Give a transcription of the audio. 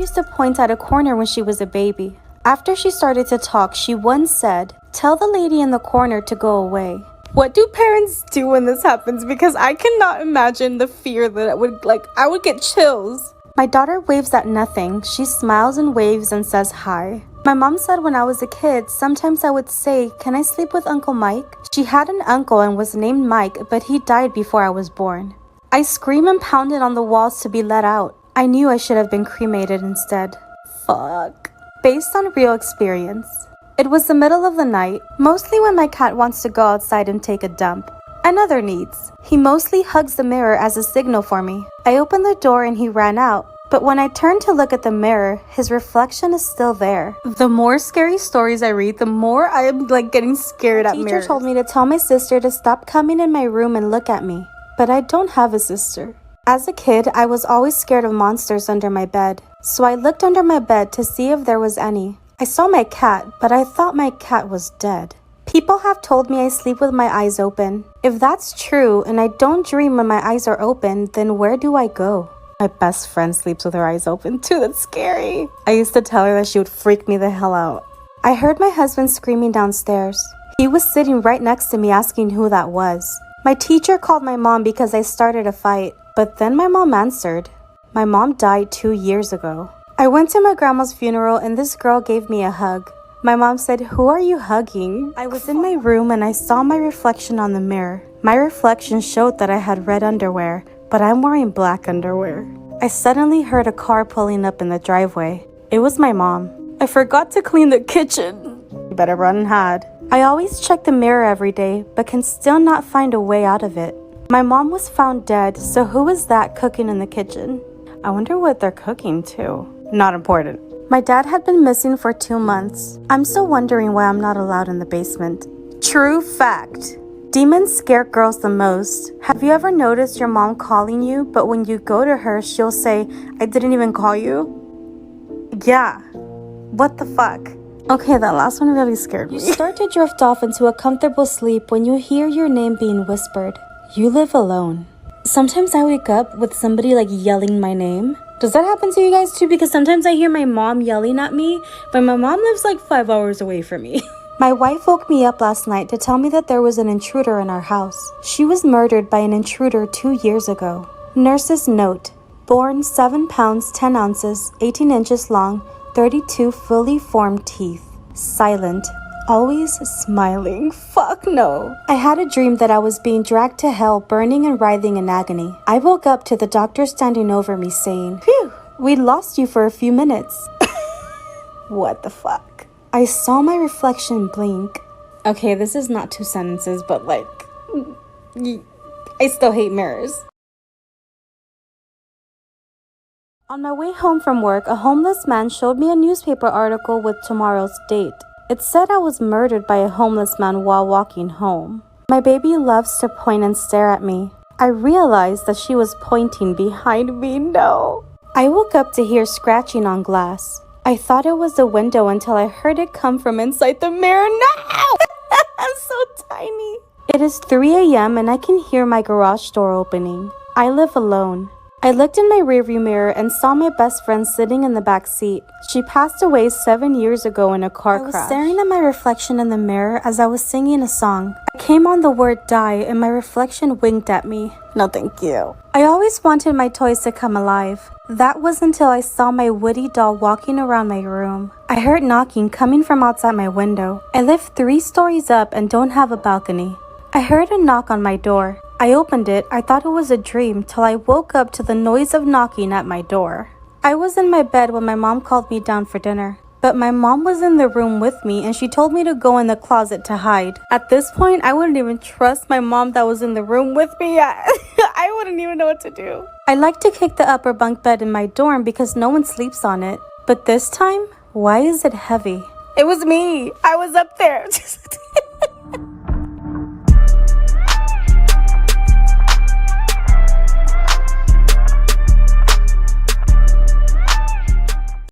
used to point at a corner when she was a baby. After she started to talk, she once said, "Tell the lady in the corner to go away." What do parents do when this happens? Because I cannot imagine the fear that I would get chills. My daughter waves at nothing. She smiles and waves and says hi. My mom said when I was a kid, sometimes I would say, "Can I sleep with Uncle Mike?" She had an uncle and was named Mike, but he died before I was born. I screamed and pounded on the walls to be let out. I knew I should have been cremated instead. Fuck. Based on real experience. It was the middle of the night, mostly when my cat wants to go outside and take a dump, and other needs. He mostly hugs the mirror as a signal for me. I opened the door and he ran out, but when I turned to look at the mirror, his reflection is still there. The more scary stories I read, the more I am getting scared at mirrors. My teacher told me to tell my sister to stop coming in my room and look at me, but I don't have a sister. As a kid, I was always scared of monsters under my bed, so I looked under my bed to see if there was any. I saw my cat, but I thought my cat was dead. People have told me I sleep with my eyes open. If that's true and I don't dream when my eyes are open, then where do I go? My best friend sleeps with her eyes open too. That's scary. I used to tell her that she would freak me the hell out. I heard my husband screaming downstairs. He was sitting right next to me asking who that was. My teacher called my mom because I started a fight, but then my mom answered. My mom died 2 years ago. I went to my grandma's funeral and this girl gave me a hug. My mom said, "Who are you hugging?" I was in my room and I saw my reflection on the mirror. My reflection showed that I had red underwear, but I'm wearing black underwear. I suddenly heard a car pulling up in the driveway. It was my mom. I forgot to clean the kitchen. You better run and hide. I always check the mirror every day, but can still not find a way out of it. My mom was found dead, so who is that cooking in the kitchen? I wonder what they're cooking too. Not important. My dad had been missing for 2 months. I'm still wondering why I'm not allowed in the basement. True fact. Demons scare girls the most. Have you ever noticed your mom calling you, but when you go to her, she'll say, "I didn't even call you"? Yeah. What the fuck? Okay, that last one really scared me. You start to drift off into a comfortable sleep when you hear your name being whispered. You live alone. Sometimes I wake up with somebody yelling my name. Does that happen to you guys too? Because sometimes I hear my mom yelling at me, but my mom lives 5 hours away from me. My wife woke me up last night to tell me that there was an intruder in our house. She was murdered by an intruder 2 years ago. Nurse's note. Born 7 pounds 10 ounces, 18 inches long, 32 fully formed teeth. Silent. Always smiling. Fuck no. I had a dream that I was being dragged to hell, burning and writhing in agony. I woke up to the doctor standing over me saying, "Phew, we lost you for a few minutes." What the fuck? I saw my reflection blink. Okay, this is not 2 sentences, but I still hate mirrors. On my way home from work, a homeless man showed me a newspaper article with tomorrow's date. It said I was murdered by a homeless man while walking home. My baby loves to point and stare at me. I realized that she was pointing behind me. No. I woke up to hear scratching on glass. I thought it was the window until I heard it come from inside the mirror. No! I'm so tiny. It is 3 a.m. and I can hear my garage door opening. I live alone. I looked in my rearview mirror and saw my best friend sitting in the back seat. She passed away 7 years ago in a car crash. I was staring at my reflection in the mirror as I was singing a song. I came on the word die and my reflection winked at me. No thank you. I always wanted my toys to come alive. That was until I saw my Woody doll walking around my room. I heard knocking coming from outside my window. I live 3 stories up and don't have a balcony. I heard a knock on my door. I opened it. I thought it was a dream till I woke up to the noise of knocking at my door. I was in my bed when my mom called me down for dinner. But my mom was in the room with me and she told me to go in the closet to hide. At this point, I wouldn't even trust my mom that was in the room with me. I wouldn't even know what to do. I like to kick the upper bunk bed in my dorm because no one sleeps on it. But this time, why is it heavy? It was me. I was up there.